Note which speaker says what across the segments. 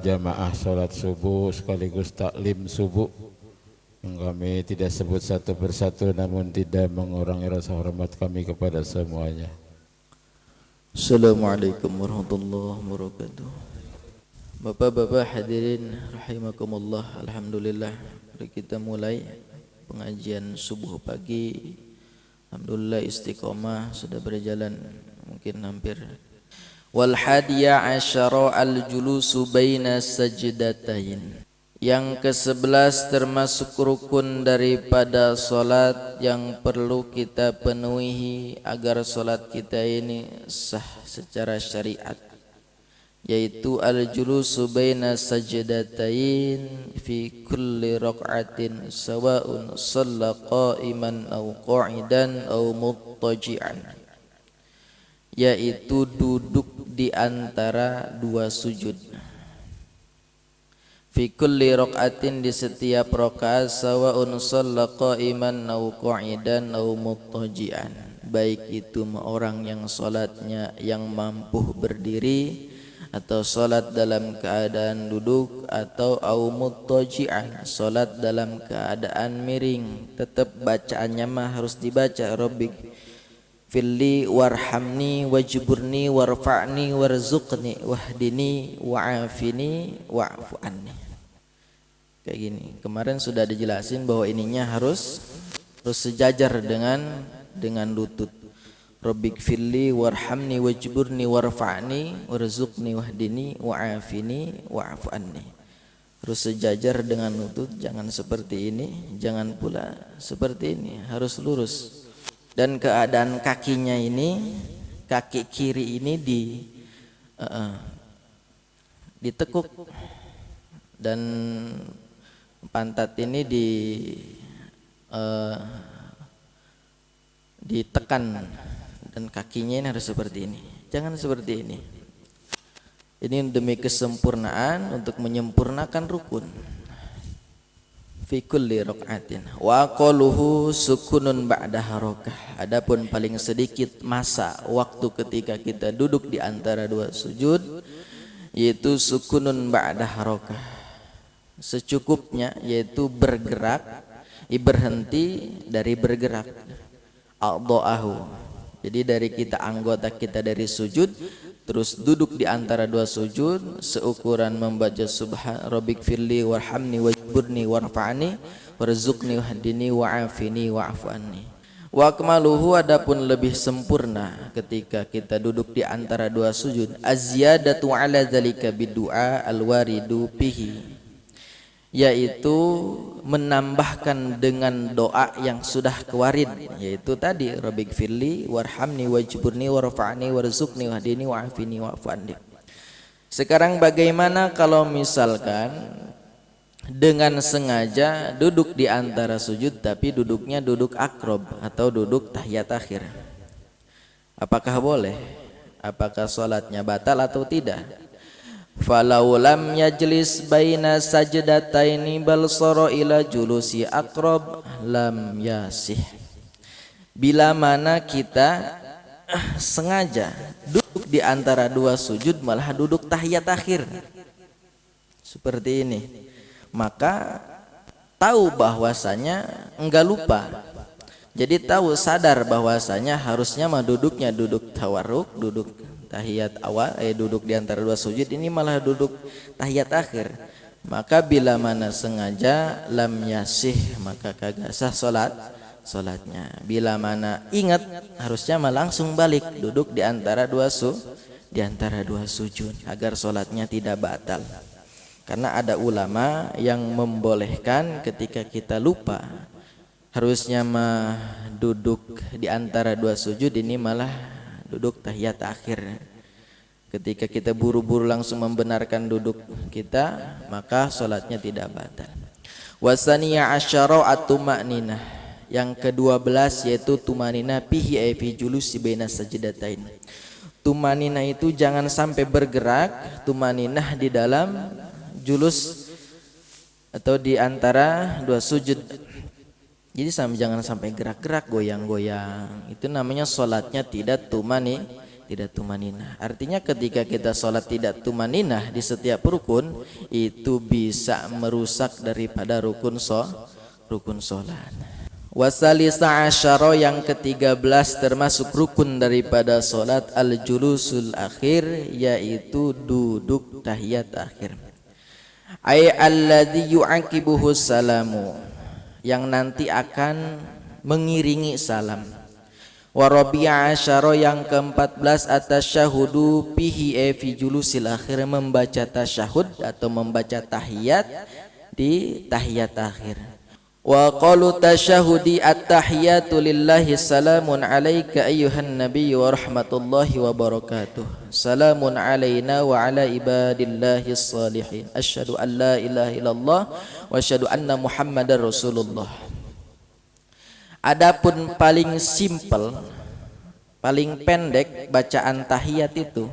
Speaker 1: jamaah sholat subuh sekaligus taklim subuh yang kami tidak sebut satu persatu namun tidak mengurangi rasa hormat kami kepada semuanya.
Speaker 2: Assalamualaikum warahmatullahi wabarakatuh. Bapak-bapak hadirin rahimakumullah. Alhamdulillah, mari kita mulai pengajian subuh pagi. Alhamdulillah istiqomah sudah berjalan mungkin hampir. Wal hadiya asyara al julusu baina sajdatain. Yang ke-11 termasuk rukun daripada solat yang perlu kita penuhi agar solat kita ini sah secara syariat, yaitu al julusu baina sajdatain fi kulli raq'atin sawa'un shalla qa'iman aw qa'idan aw muttaji'an, yaitu duduk di antara dua sujud. Fi kulli raq'atin, di setiap rakaat, sawa'un shalla qa'iman aw qa'idan aw muttaji'an, baik itu orang yang salatnya yang mampu berdiri atau salat dalam keadaan duduk, atau au muttaji'an, salat dalam keadaan miring, tetap bacaannya mah harus dibaca Rabbik filli warhamni wajburni warfa'ni warzuqni wahdini wa'afini wa'fu anni. Kayak gini. Kemarin sudah dijelasin bahwa ininya harus sejajar dengan lutut. Rabbik filli warhamni wajburni warfa'ni warzuqni wahdini wa'afini wa'fu anni. Harus sejajar dengan lutut, jangan seperti ini, jangan pula seperti ini, harus lurus. Dan keadaan kakinya ini, kaki kiri ini ditekuk dan pantat ini ditekan, dan kakinya ini harus seperti ini, jangan seperti ini. Ini demi kesempurnaan, untuk menyempurnakan rukun. Fi kulli raq'atin wa qaluhu sukunun ba'da harakah. Adapun paling sedikit masa waktu ketika kita duduk di antara dua sujud, yaitu sukunun ba'da harakah, secukupnya, yaitu bergerak, berhenti dari bergerak. A'dha'ahu, jadi dari kita, anggota kita dari sujud terus duduk di antara dua sujud, seukuran membaca subhan rabbik firli warhamni wajburni warfa'ni warzuqni wahdini wa'afini wa'fu anni. Wa akmaluhu, adapun lebih sempurna ketika kita duduk di antara dua sujud, azyadatu ala zalika bidu'a alwaridu bihi, yaitu menambahkan dengan doa yang sudah kewarid, yaitu tadi rabbik firli warhamni wajburni warfa'ni warzuqni wahdini wa'afini wa'fu anni. Sekarang bagaimana kalau misalkan dengan sengaja duduk di antara sujud tapi duduknya duduk akrob atau duduk tahiyat akhir? Apakah boleh? Apakah salatnya batal atau tidak? Falau lam yajlis baina sajdataini bal sara ila julusi aqrab lam yasih. Bila mana kita sengaja duduk di antara dua sujud malah duduk tahiyat akhir seperti ini, maka tahu bahwasanya enggak lupa. Jadi tahu, sadar bahwasanya harusnya mah duduknya duduk tawarruk, duduk tahiyat awal, duduk di antara dua sujud, ini malah duduk tahiyat akhir. Maka bila mana sengaja lam yasih, maka kagak sah salatnya. Bila mana ingat, harusnya mah langsung balik duduk di antara dua sujud agar salatnya tidak batal. Karena ada ulama yang membolehkan ketika kita lupa harusnya mah duduk di antara dua sujud, ini malah duduk tahiyat akhir. Ketika kita buru-buru langsung membenarkan duduk kita, maka salatnya tidak batal. Wasaniya asyara at-tuma'ninah, yang ke-12 yaitu tumanina fihi ay fi julusi baina sajdatain. Tumanina itu jangan sampai bergerak, tumaninah di dalam julus atau di antara dua sujud. Jadi jangan sampai gerak-gerak, goyang-goyang. Itu namanya salatnya tidak tidak tumaninah. Artinya ketika kita sholat tidak tumaninah di setiap rukun, itu bisa merusak daripada rukun sholat. Wasalisa asyara yang ke-13 termasuk rukun daripada sholat al-julusul akhir, yaitu duduk tahiyat akhir. Ay alladzi yu'aqibuhu salamu, yang nanti akan mengiringi salam. Wa rabi'a asyara yang ke-14 atasyahudu fihi fi julusil akhir, membaca tasyahud atau membaca tahiyat di tahiyat akhir. Wa qalu tasyahudi at-tahiyatu lillahi salamun alayka ayyuhan nabiyyu wa rahmatullahi wa barakatuh. Salamun alayna wa ala ibadillahi salihin. Asyhadu an la ilaha illallah wa asyhadu anna Muhammadar Rasulullah. Adapun paling simple, paling pendek bacaan tahiyat itu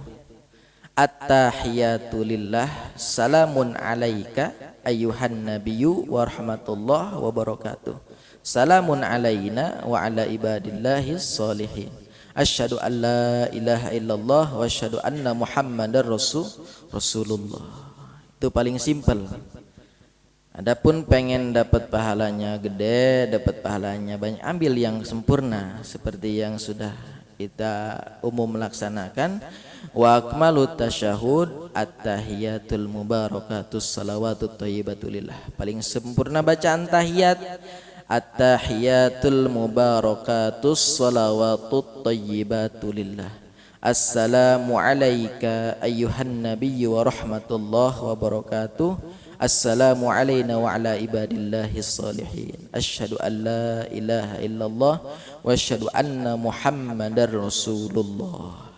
Speaker 2: at-tahiyatu lillah salamun alayka ayyuhan nabiyyu wa rahmatullah wa barakatuh. Salamun alayna wa ala ibadillahi salihin. Asyhadu an la ilaha illallah wa asyhadu anna Muhammadar Rasulullah. Itu paling simple. Adapun pengen dapat pahalanya gede, dapat pahalanya banyak, ambil yang sempurna seperti yang sudah kita umum melaksanakan. Wa akmalut tasyahud at-tahiyatul mubarakatus salawatut thayyibatulillah. Paling sempurna bacaan tahiyat at-tahiyatul mubarakatus salawatut thayyibatulillah. Assalamu alayka ayyuhan nabiyyu wa rahmatullah wa barakatuh. Assalamu alayna wa ala ibadillahi salihin. Asyhadu an la ilaha illallah wa asyhadu anna Muhammadar Rasulullah.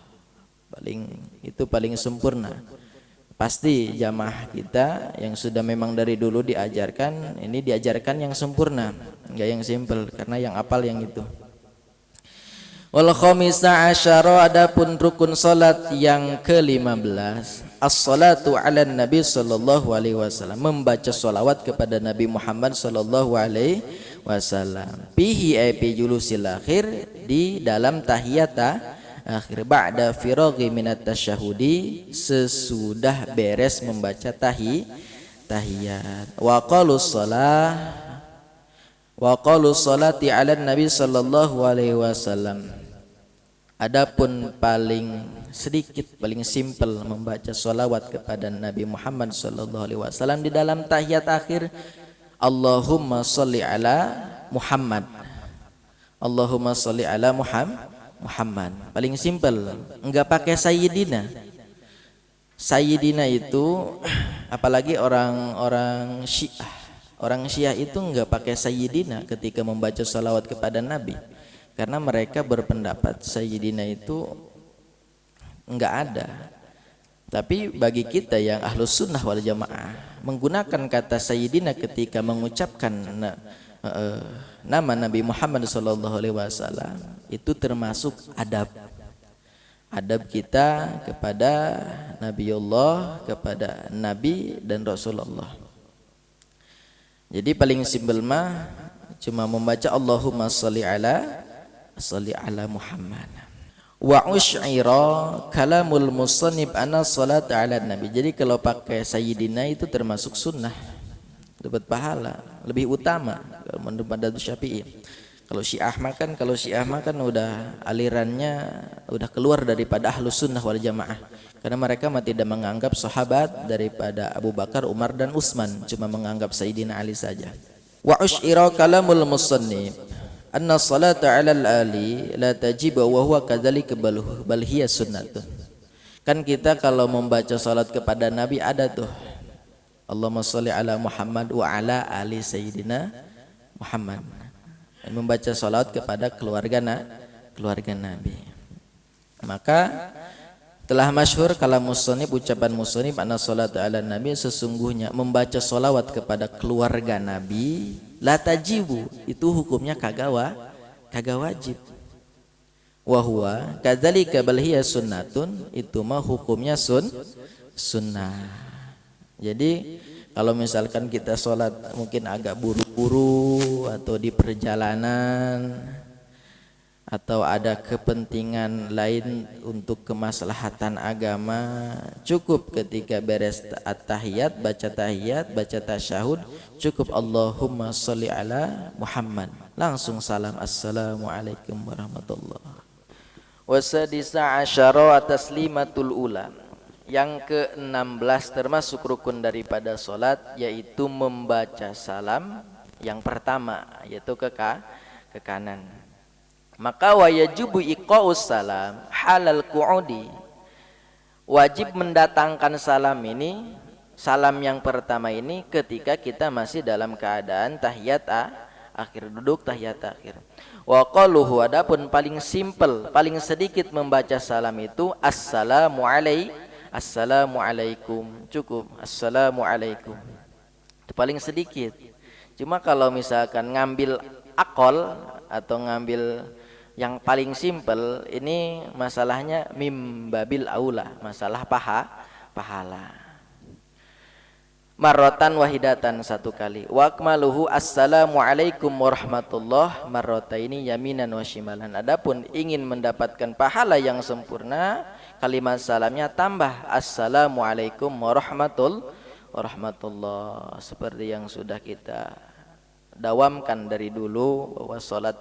Speaker 2: Itu paling sempurna. Pasti jamaah kita yang sudah memang dari dulu diajarkan, ini diajarkan yang sempurna, enggak yang simple, karena yang apal yang itu. Wal khamisa asyara, adapun rukun salat yang ke-15, as-salatu ala nabi sallallahu alaihi wasallam, membaca salawat kepada Nabi Muhammad sallallahu alaihi wasallam. Fihi fi julusil akhir, di dalam tahiyat akhir, ba'da firaghi minat tasyahudi, sesudah beres membaca tahiyat. Wa qalu salati ala nabi sallallahu alaihi wasallam. Adapun paling sedikit, paling simpel membaca salawat kepada Nabi Muhammad sallallahu alaihi wasallam di dalam tahiyat akhir, Allahumma sholli ala Muhammad. Allahumma sholli ala Muhammad. Paling simpel, enggak pakai sayyidina. Sayyidina itu apalagi orang Syiah. Orang Syiah itu enggak pakai sayyidina ketika membaca salawat kepada Nabi. Karena mereka berpendapat sayyidina itu enggak ada. Tapi bagi kita yang ahlus sunnah wal jamaah, menggunakan kata sayyidina ketika mengucapkan nama Nabi Muhammad SAW, itu termasuk adab kita kepada Nabiullah, kepada Nabi dan Rasulullah. Jadi paling simpel mah cuma membaca Allahumma sholli ala Muhammad. Wa usy'ira kalamul musannif anna salat ala nabi. Jadi kalau pakai sayyidina itu termasuk sunnah, dapat pahala, lebih utama menurut madhab Syafi'i. Kalau Syiah makan udah alirannya udah keluar daripada ahlus sunnah wal jamaah, karena mereka tidak menganggap sahabat daripada Abu Bakar, Umar dan Utsman, cuma menganggap Sayyidina Ali saja. Wa usy'ira kalamul musannif anna salata 'alal ali la tajib wa huwa kadzalika bal hiya sunnatun. Kan kita kalau membaca salat kepada Nabi ada tuh Allahumma sholli ala Muhammad wa ala ali sayyidina Muhammad. Dan membaca salat kepada keluarga Nabi. Maka telah masyhur kalam musannif, ucapan musannif, anna salatu ala nabi, sesungguhnya membaca salawat kepada keluarga Nabi la tajibu, itu hukumnya kagak wajib. Wa huwa kadzalika bal hiya sunnatun, itu mah hukumnya sunnah. Jadi kalau misalkan kita sholat mungkin agak buru-buru atau di perjalanan, atau ada kepentingan lain untuk kemaslahatan agama, cukup ketika beres at-tahiyat, baca tasyahud, cukup Allahumma sholli ala Muhammad, langsung salam, assalamualaikum warahmatullahi. Wasadisa asyara taslimatul ula. Yang ke-16 termasuk rukun daripada salat, yaitu membaca salam yang pertama, yaitu ke kanan. Maka wajibu iqaus salam halal qu'udi, wajib mendatangkan salam ini, salam yang pertama ini ketika kita masih dalam keadaan tahiyat akhir, duduk tahiyat akhir. Wa qaluhu, adapun paling simple, paling sedikit membaca salam itu assalamualaikum, cukup assalamualaikum, itu paling sedikit. Cuma kalau misalkan ngambil akol atau ngambil yang paling simpel, ini masalahnya mim babil aula, masalah pahala. Marrotan wahidatan, satu kali. Wa akmaluhu assalamualaikum warahmatullah marrotaini yaminan wa shimalan. Adapun ingin mendapatkan pahala yang sempurna, kalimat salamnya tambah assalamualaikum warahmatullah, seperti yang sudah kita dawamkan dari dulu, bahwa salat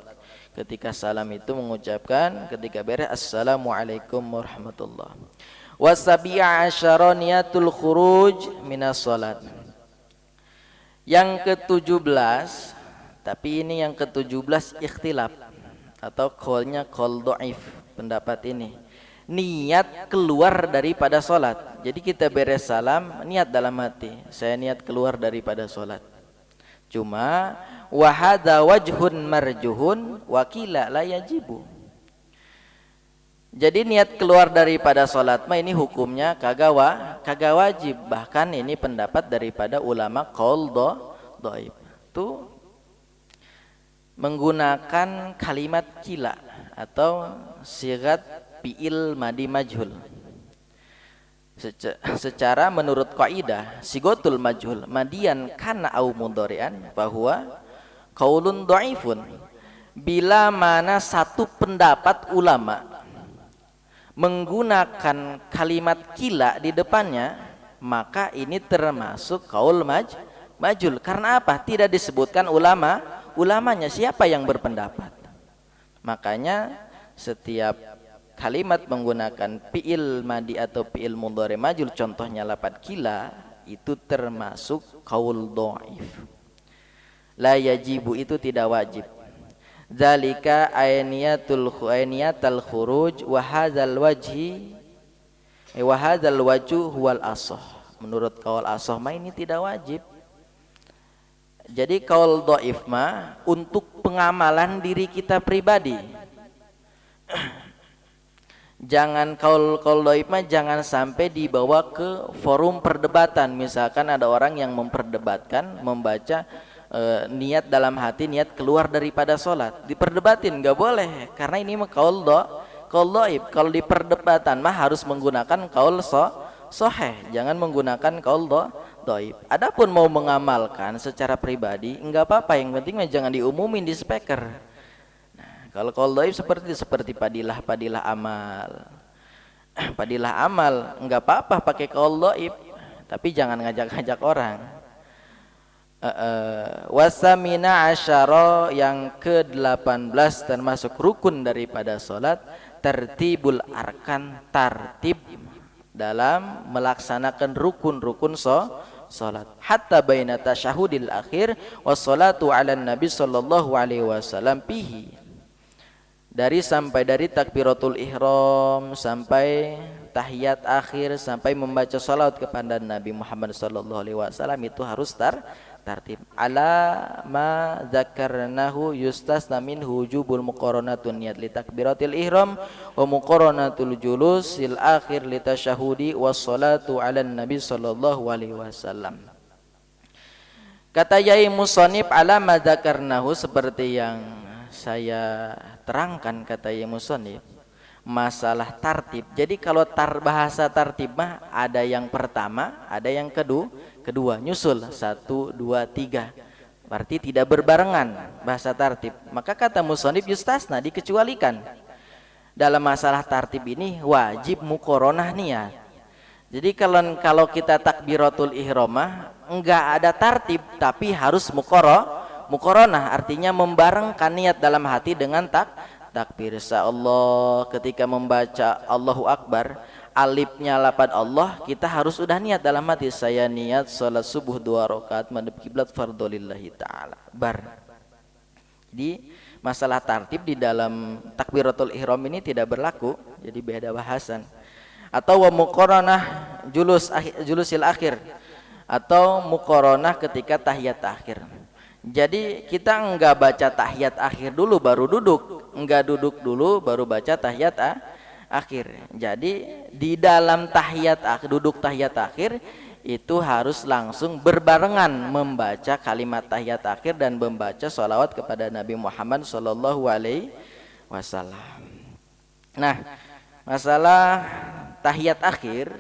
Speaker 2: ketika salam itu mengucapkan ketika beres assalamualaikum warahmatullah. Wasabi'a asyara niyatul khuruj minas salat. Yang ke-17, tapi ini yang ke-17 ikhtilaf atau qaulnya qaul dhaif, pendapat ini. Niat keluar daripada salat. Jadi kita beres salam, niat dalam hati, saya niat keluar daripada salat. Cuma wahada wajhun marjuhun wakila la yajibu. Jadi niat keluar daripada salat mah ini hukumnya kagak wajib. Bahkan ini pendapat daripada ulama qaul dhaif. Itu menggunakan kalimat kila atau sigat fi'il madi majhul. Secara menurut kaidah sigotul majhul madian kana au mudhari'an bahwa qaulun dhaifun, bila mana satu pendapat ulama menggunakan kalimat kila di depannya, maka ini termasuk qaul majhul. Karena apa? Tidak disebutkan ulamanya, siapa yang berpendapat. Makanya setiap kalimat menggunakan fi'il madi atau fi'il mudhari majhul, contohnya lafaz kila, itu termasuk qaul dhaif. La yajibu, itu tidak wajib. Dzalika ayniyatul khuruj wa hadzal wajhu huwal ashah. Menurut qaul ashah mah ini tidak wajib. Jadi qaul dhaif mah untuk pengamalan diri kita pribadi. Jangan qaul dhaif mah jangan sampai dibawa ke forum perdebatan. Misalkan ada orang yang memperdebatkan membaca niat dalam hati, niat keluar daripada sholat, diperdebatin, nggak boleh, karena ini mah qaul dhaif. Kalau di perdebatan mah harus menggunakan qaul sahih, jangan menggunakan qaul dhaif. Adapun mau mengamalkan secara pribadi nggak apa-apa, yang penting mah jangan diumumin di speaker. Nah, kalau qaul dhaif seperti padilah amal. Padilah amal nggak apa-apa pakai qaul dhaif, tapi jangan ngajak-ngajak orang. Wasamina asyara, yang ke-18 termasuk rukun daripada salat, tertibul arkan, tartib dalam melaksanakan rukun-rukun salat. Hatta baina tasyahudil akhir wassalatu ala nabi sallallahu alaihi wasallam pihi, dari takbiratul ihram sampai tahiyat akhir, sampai membaca salat kepada Nabi Muhammad sallallahu alaihi wasallam, itu harus tartib. Ala ma dzakarnahu yustasna minhu wujubul muqaranatun niyat li takbiratil ihram wa muqaranatul julusil akhir li tasyahudi wassalatu ala nabi sallallahu alaihi wasallam. Kata Yai Musonib, ala ma dzakarnahu, seperti yang saya terangkan, kata Yai Musonib, masalah tartib. Jadi kalau bahasa tartib mah ada yang pertama, ada yang kedua, nyusul 1, 2, 3. berarti tidak berbarengan bahasa tartib. Maka kata musannif yustasna, dikecualikan. Dalam masalah tartib ini wajib muqaranah niat. Jadi kalau kita takbiratul ihramah enggak ada tartib tapi harus muqaranah, artinya membarengkan niat dalam hati dengan takbir. Allah ketika membaca Allahu Akbar, alifnya lapad Allah, kita harus sudah niat dalam hati, saya niat salat subuh 2 rakaat madhab kiblat fardholillahi ta'ala. Jadi masalah tartib di dalam takbiratul ihram ini tidak berlaku, jadi beda bahasan. Atau wa muqaranah julusil akhir, atau muqaranah ketika tahiyat akhir. Jadi kita enggak baca tahiyat akhir dulu baru duduk, enggak duduk dulu baru baca tahiyat akhir. Jadi di dalam duduk tahiyat akhir itu harus langsung berbarengan membaca kalimat tahiyat akhir dan membaca sholawat kepada Nabi Muhammad sallallahu alaihi wasallam. Nah, masalah tahiyat akhir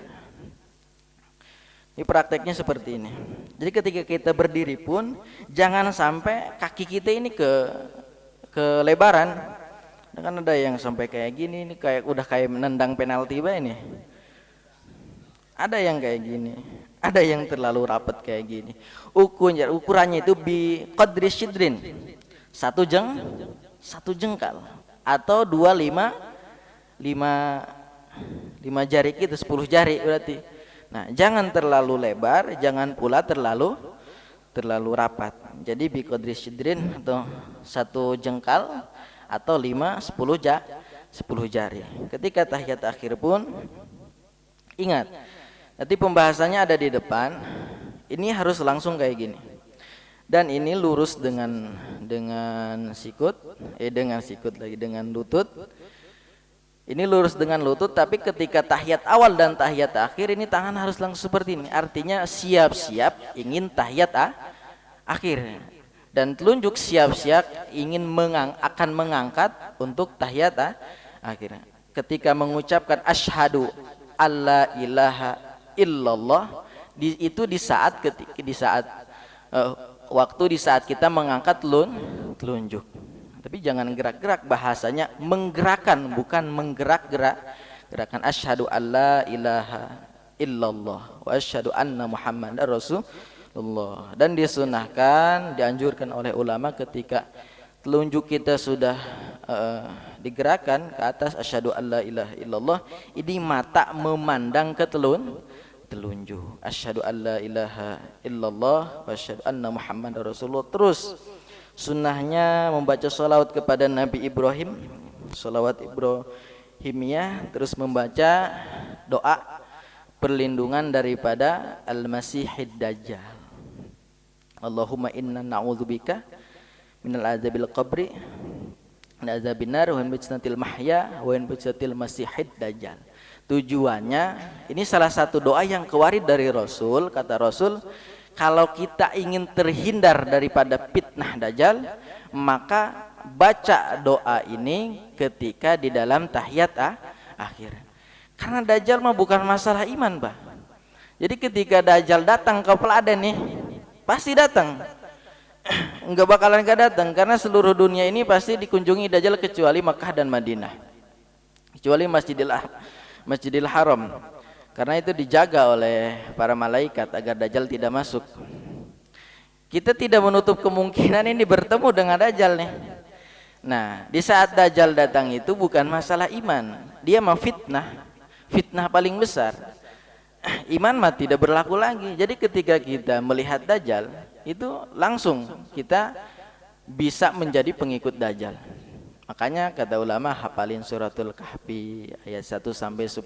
Speaker 2: ini prakteknya seperti ini. Jadi ketika kita berdiri pun jangan sampai kaki kita ini kelebaran. Kan ada yang sampai kayak gini, ini udah kayak menendang penalti ini. Ada yang kayak gini, ada yang terlalu rapat kayak gini. Ukurannya itu bi qadri shidrin, satu jengkal atau 5 jari gitu, 10 jari berarti. Nah, jangan terlalu lebar, jangan pula terlalu rapat. Jadi bi qadri shidrin atau 1 jengkal atau 10 jari. Ketika tahiyat akhir pun ingat, nanti pembahasannya ada di depan. Ini harus langsung kayak gini. Dan ini lurus dengan lutut. Ini lurus dengan lutut, tapi ketika tahiyat awal dan tahiyat akhir ini tangan harus langsung seperti ini. Artinya siap-siap ingin tahiyat akhir. Dan telunjuk siap-siap ingin akan mengangkat untuk tahiyat akhir. Ketika mengucapkan asyhadu alla ilaha illallah, di saat kita mengangkat telunjuk. Tapi jangan gerak-gerak, bahasanya menggerakkan bukan menggerak-gerak. Gerakan asyhadu alla ilaha illallah wa asyhadu anna muhammadar rasulullah. Dan disunahkan, dianjurkan oleh ulama ketika telunjuk kita sudah digerakkan ke atas asyhadu alla ilaha illallah, ini mata memandang ke telunjuk. Asyhadu alla ilaha illallah wa asyhadu anna muhammadar rasulullah. Terus sunnahnya membaca sholawat kepada Nabi Ibrahim, sholawat Ibrahimiyah, terus membaca doa perlindungan daripada al-masihid dajjal. Allahumma inna na'udzubika minal azabil qabri min azabin nar wa min fitnatil mahya wa min fitnatil masihid dajjal. Tujuannya, ini salah satu doa yang kewarid dari Rasul. Kata Rasul, kalau kita ingin terhindar daripada fitnah dajjal, maka baca doa ini ketika di dalam tahiyat akhir. Karena dajjal mah bukan masalah iman, Pak. Jadi ketika dajjal datang ke peladan nih, pasti datang. Enggak bakalan enggak datang, karena seluruh dunia ini pasti dikunjungi dajjal kecuali Makkah dan Madinah. Kecuali Masjidil Haram. Karena itu dijaga oleh para malaikat agar dajjal tidak masuk. Kita tidak menutup kemungkinan ini bertemu dengan dajjal nih. Nah, di saat dajjal datang itu bukan masalah iman, dia mah fitnah paling besar. Iman mah tidak berlaku lagi. Jadi ketika kita melihat dajjal, itu langsung kita bisa menjadi pengikut dajjal. Makanya kata ulama, hafalin suratul Kahfi ayat 1 sampai 10.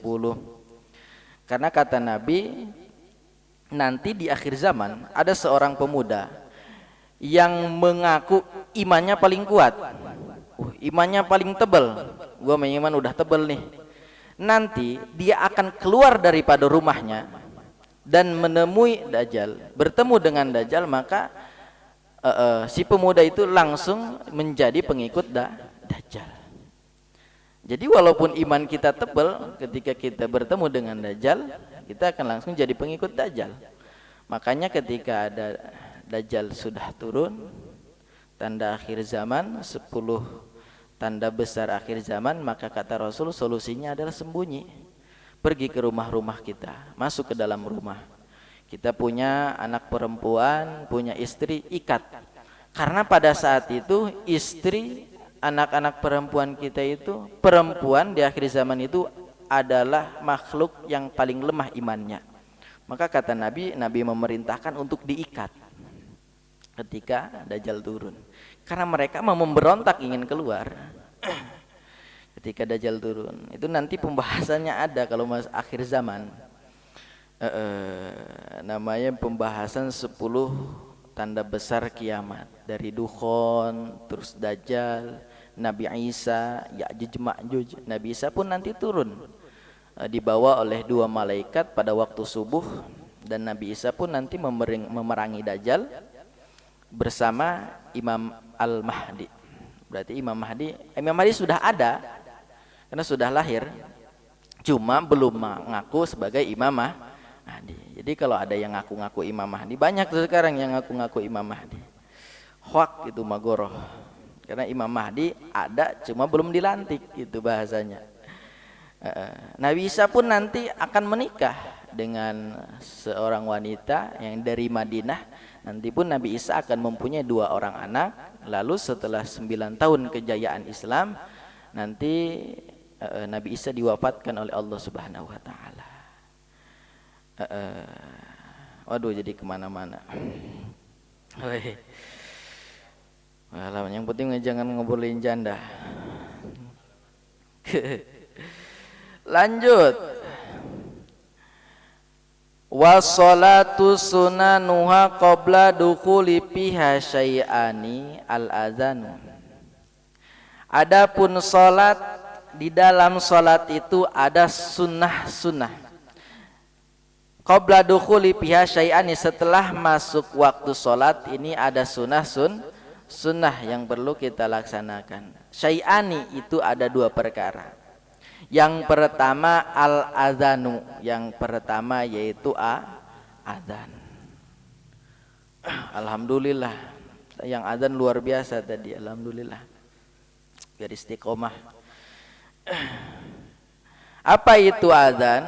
Speaker 2: Karena kata Nabi, nanti di akhir zaman ada seorang pemuda yang mengaku imannya paling kuat, imannya paling tebal. Gua iman udah tebal nih. Nanti dia akan keluar daripada rumahnya dan menemui dajjal, bertemu dengan dajjal, maka si pemuda itu langsung menjadi pengikut dajjal. Jadi walaupun iman kita tebal, ketika kita bertemu dengan dajjal, kita akan langsung jadi pengikut dajjal. Makanya ketika ada dajjal sudah turun, tanda akhir zaman, 10 tanda besar akhir zaman, maka kata Rasul solusinya adalah sembunyi. Pergi ke rumah-rumah kita, masuk ke dalam rumah. Kita punya anak perempuan, punya istri, ikat. Karena pada saat itu istri, anak-anak perempuan kita itu, perempuan di akhir zaman itu adalah makhluk yang paling lemah imannya. Maka kata Nabi memerintahkan untuk diikat ketika Dajjal turun. Karena mereka mau memberontak ingin keluar. Ketika Dajjal turun, itu nanti pembahasannya ada kalau akhir zaman. Namanya pembahasan 10 tanda besar kiamat. Dari Dukhon, terus Dajjal, Nabi Isa, Ya'juj Ma'juj. Nabi Isa pun nanti turun, dibawa oleh 2 malaikat pada waktu subuh, dan Nabi Isa pun nanti memerangi Dajjal bersama Imam Al-Mahdi. Berarti Imam Mahdi sudah ada karena sudah lahir, cuma belum mengaku sebagai Imam Mahdi. Jadi kalau ada yang ngaku-ngaku Imam Mahdi, banyak tuh sekarang yang ngaku-ngaku Imam Mahdi. Hoak itu magoroh. Karena Imam Mahdi ada cuma belum dilantik, itu bahasanya. Nabi Isa pun nanti akan menikah dengan seorang wanita yang dari Madinah. Nanti pun Nabi Isa akan mempunyai 2 orang anak. Lalu setelah 9 tahun kejayaan Islam, nanti Nabi Isa diwafatkan oleh Allah Subhanahu wa Ta'ala. Waduh, jadi kemana-mana. Yang penting jangan ngobrolin janda. Lanjut. Wassalatu sunanuha qabla dukhuli fiha syai'ani al-adzanu. Adapun salat, di dalam salat itu ada sunnah-sunnah. Qabla dukhuli fiha syai'ani, setelah masuk waktu salat ini ada sunnah yang perlu kita laksanakan. Syai'ani itu ada 2 perkara. Yang pertama al-adzanu, yang pertama yaitu adzan. Alhamdulillah, yang adzan luar biasa tadi, alhamdulillah. Biar istiqomah. Apa itu adzan?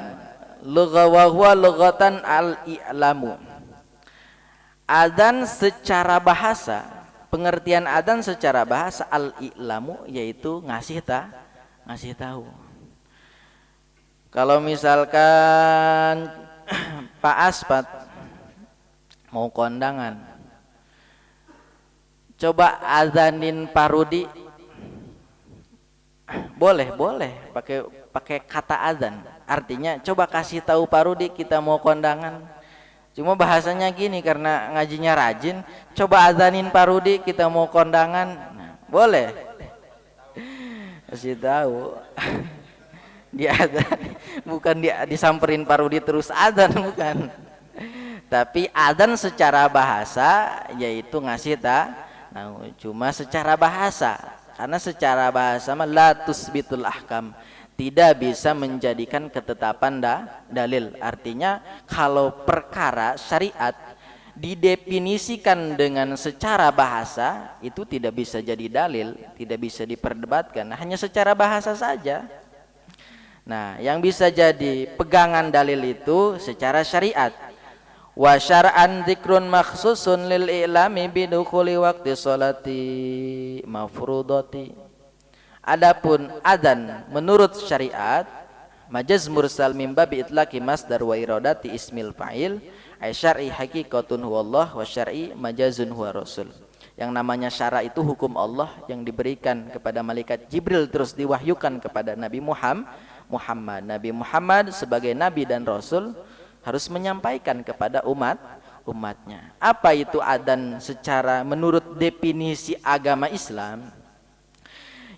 Speaker 2: Lughawahwa lughatan al-i'lamu. Adzan secara bahasa, pengertian adzan secara bahasa al-i'lamu yaitu ngasih tahu. Kalau misalkan Pak Aspat mau kondangan, coba azanin Pak Rudi, boleh pakai kata azan. Artinya coba kasih tahu Pak Rudi kita mau kondangan. Cuma bahasanya gini karena ngajinya rajin, coba azanin Pak Rudi kita mau kondangan. Nah, boleh kasih tahu. Dia adzan, bukan dia disamperin Pak Rudi terus adzan, bukan. Tapi adzan secara bahasa yaitu ngasih tahu, cuma secara bahasa. Karena secara bahasa mah la tusbitul ahkam, tidak bisa menjadikan ketetapan dalil. Artinya kalau perkara syariat didefinisikan dengan secara bahasa, itu tidak bisa jadi dalil, tidak bisa diperdebatkan, hanya secara bahasa saja. Nah, yang bisa jadi pegangan dalil itu secara syariat. Wa syar'an dzikrun makhsusun lil i'lami bidukhuli waqti sholati mafrudati. Adapun adzan menurut syariat, majaz mursal min babi itlaqi masdar wa iradati ismil fa'il, ay syar'i haqiqatun huwallah wa syar'i majazun huwa rasul. Yang namanya syara itu hukum Allah yang diberikan kepada malaikat Jibril terus diwahyukan kepada Nabi Muhammad. Nabi Muhammad sebagai nabi dan rasul harus menyampaikan kepada umatnya. Apa itu adzan secara menurut definisi agama Islam?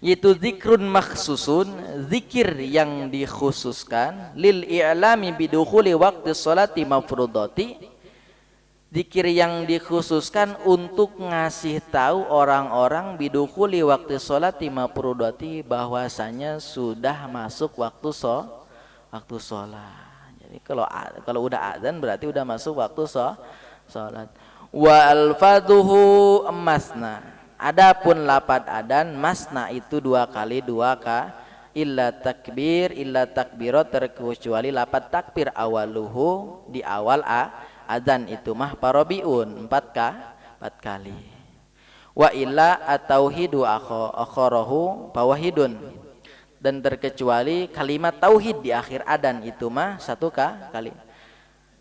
Speaker 2: Yaitu zikrun makhsusun, zikir yang dikhususkan, lil i'lami bidukhuli waqti sholati mafrudati, zikir yang dikhususkan untuk ngasih tahu orang-orang bidukhuli waqti sholati mafrudati, bahwasanya sudah masuk waktu sholat. Jadi kalau udah adzan berarti udah masuk waktu sholat. Wa alfaduhu emasna. Adapun lapad adan masna itu 2 kali 2 illa takbirat terkecuali lapad takbir awaluhu di awal adzan itu mah parabiun 4 kali. Wa illa at-tauhidu akharahu fawahidun, dan terkecuali kalimat tauhid di akhir adzan itu mah 1 kali.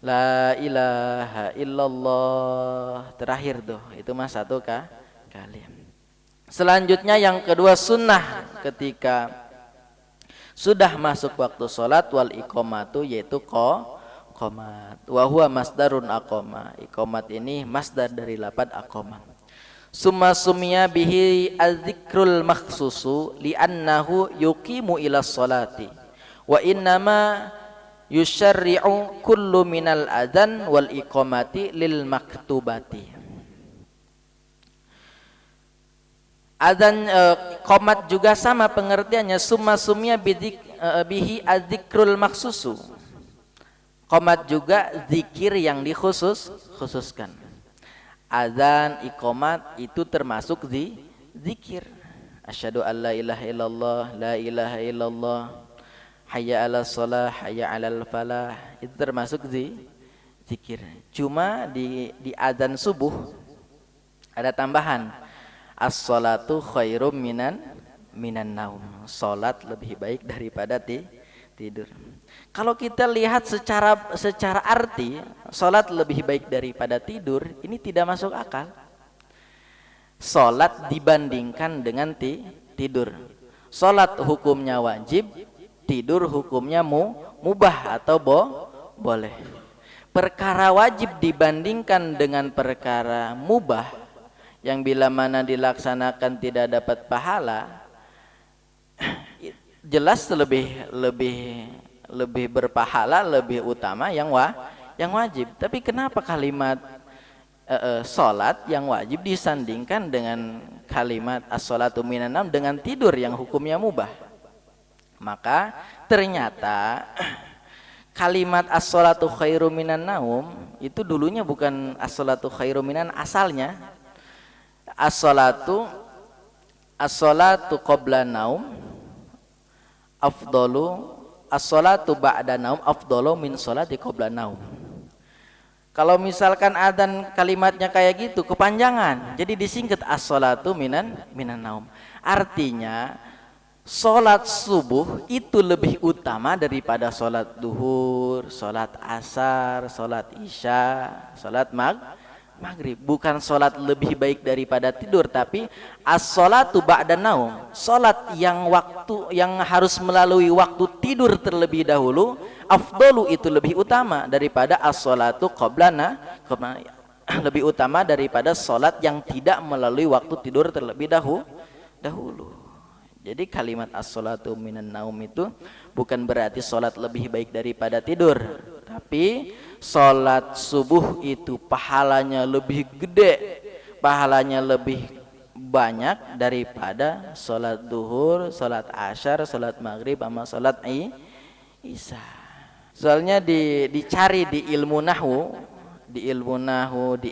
Speaker 2: La ilaha illallah terakhir tuh itu mah 1 kali. Selanjutnya yang kedua sunnah ketika sudah masuk waktu sholat wal iqamatu yaitu qomat. Wa huwa masdarun aqama. Iqamat ini masdar dari lapad aqama. Summa summiya bihi az-zikrul makhsusu li'annahu yuqimu ila sholati. Wa innama yusyarri'u kullu minal adzan wal iqamati lil maktubati. Adzan qomat juga sama pengertiannya, summa sumya bihi adzikrul maksusu. Qomat juga zikir yang dikhususkan. Adzan iqamat itu termasuk zikir. Asyhadu an la ilaha illallah, la ilaha illallah, hayya 'alas shalah, hayya 'alal falah, itu termasuk zikir. Cuma di adzan subuh ada tambahan, as-sholatu khairum minan naum. Salat lebih baik daripada tidur. Kalau kita lihat secara arti, salat lebih baik daripada tidur, ini tidak masuk akal. Salat dibandingkan dengan tidur. Salat hukumnya wajib, tidur hukumnya mubah atau boleh. Perkara wajib dibandingkan dengan perkara mubah yang bila mana dilaksanakan tidak dapat pahala, jelas lebih berpahala, lebih utama yang wajib. Tapi kenapa kalimat salat yang wajib disandingkan dengan kalimat as-sholatu minan naum dengan tidur yang hukumnya mubah? Maka ternyata kalimat as-sholatu khairum minan naum itu dulunya bukan as-sholatu khairum minan asalnya. As-sholatu qabla naum afdalu, as-sholatu ba'da naum afdalu min sholati qabla naum. Kalau misalkan adzan kalimatnya kayak gitu kepanjangan, jadi disingkat as-sholatu minan naum. Artinya sholat subuh itu lebih utama daripada sholat duhur, sholat asar, sholat isya, sholat maghrib. Bukan sholat lebih baik daripada tidur, tapi as-sholatu ba'da naum, sholat yang harus melalui waktu tidur terlebih dahulu, afdalu itu lebih utama daripada as-sholatu lebih utama daripada sholat yang tidak melalui waktu tidur terlebih dahulu. Jadi kalimat as-sholatu minan naum itu bukan berarti sholat lebih baik daripada tidur, tapi sholat subuh itu pahalanya lebih gede, pahalanya lebih banyak daripada sholat duhur, sholat asyar, sholat maghrib, sama sholat isya. Soalnya dicari di ilmu nahwu, di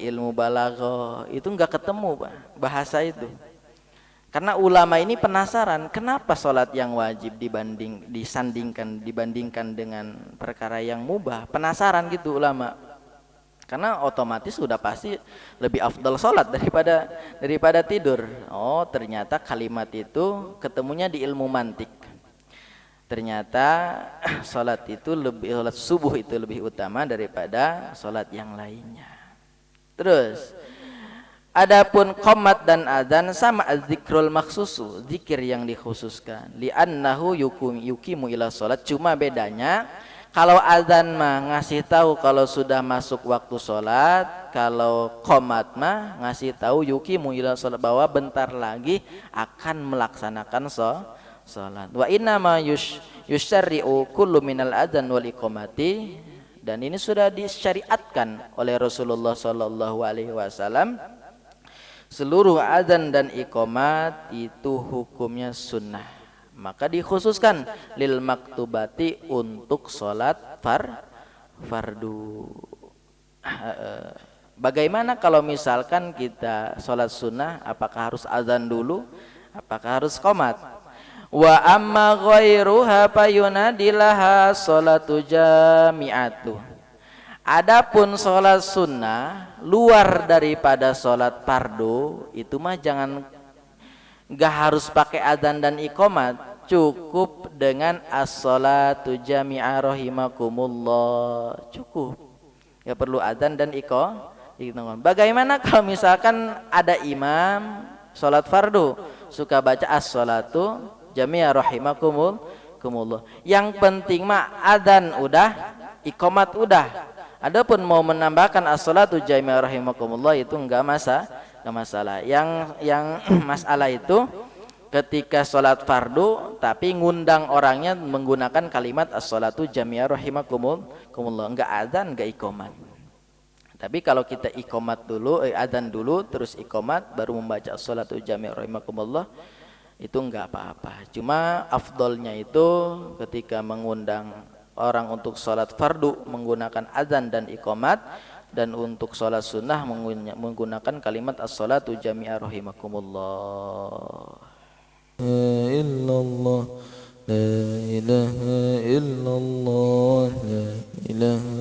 Speaker 2: ilmu balaghah itu nggak ketemu bahasa itu. Karena ulama ini penasaran kenapa sholat yang wajib dibandingkan dengan perkara yang mubah. Penasaran gitu ulama. Karena otomatis sudah pasti lebih afdal sholat daripada tidur. Oh, ternyata kalimat itu ketemunya di ilmu mantik. Ternyata sholat subuh itu lebih utama daripada sholat yang lainnya. Terus adapun qomat dan adzan sama az-zikrul maksusu, zikir yang dikhususkan. Li'annahu yuqimu ila sholat. Cuma bedanya kalau adzan mah ngasih tahu kalau sudah masuk waktu sholat, kalau qomat mah ngasih tahu yuqimu ila sholat, bahwa bentar lagi akan melaksanakan sholat. Wa inna ma yusyarri'u kullu minal adzan wal iqamati, dan ini sudah disyariatkan oleh Rasulullah sallallahu alaihi wasallam. Seluruh adzan dan iqamat itu hukumnya sunnah, maka dikhususkan lil maktubati untuk sholat fardu. Bagaimana kalau misalkan kita sholat sunnah, apakah harus azan dulu, apakah harus qomat? Wa amma ghairuha fayunadilaha sholatu jami'atu. Adapun sholat sunnah luar daripada sholat fardu itu mah nggak harus pakai adzan dan iqamat, cukup dengan as-sholatu jami'ah rahimakumullah, cukup, nggak perlu adzan dan iqamat. Bagaimana kalau misalkan ada imam sholat fardu suka baca as-sholatu jami'ah rahimakumullah, yang penting mah adzan udah, iqamat udah. Adapun mau menambahkan as-sholatu jami'ah rahimakumullah itu enggak masalah. Yang masalah itu ketika sholat fardu tapi ngundang orangnya menggunakan kalimat as-sholatu jami'ah rahimakumullah, enggak adzan, enggak iqamat. Tapi kalau kita iqamat dulu, adzan dulu terus iqamat baru membaca as-sholatu jami'ah rahimakumullah, itu enggak apa-apa. Cuma afdolnya itu ketika mengundang orang untuk sholat fardu menggunakan adzan dan iqamat, dan untuk sholat sunnah menggunakan kalimat as-sholatu jami'ah rahimakumullah. La illallah, la ilaha illallah, la ilaha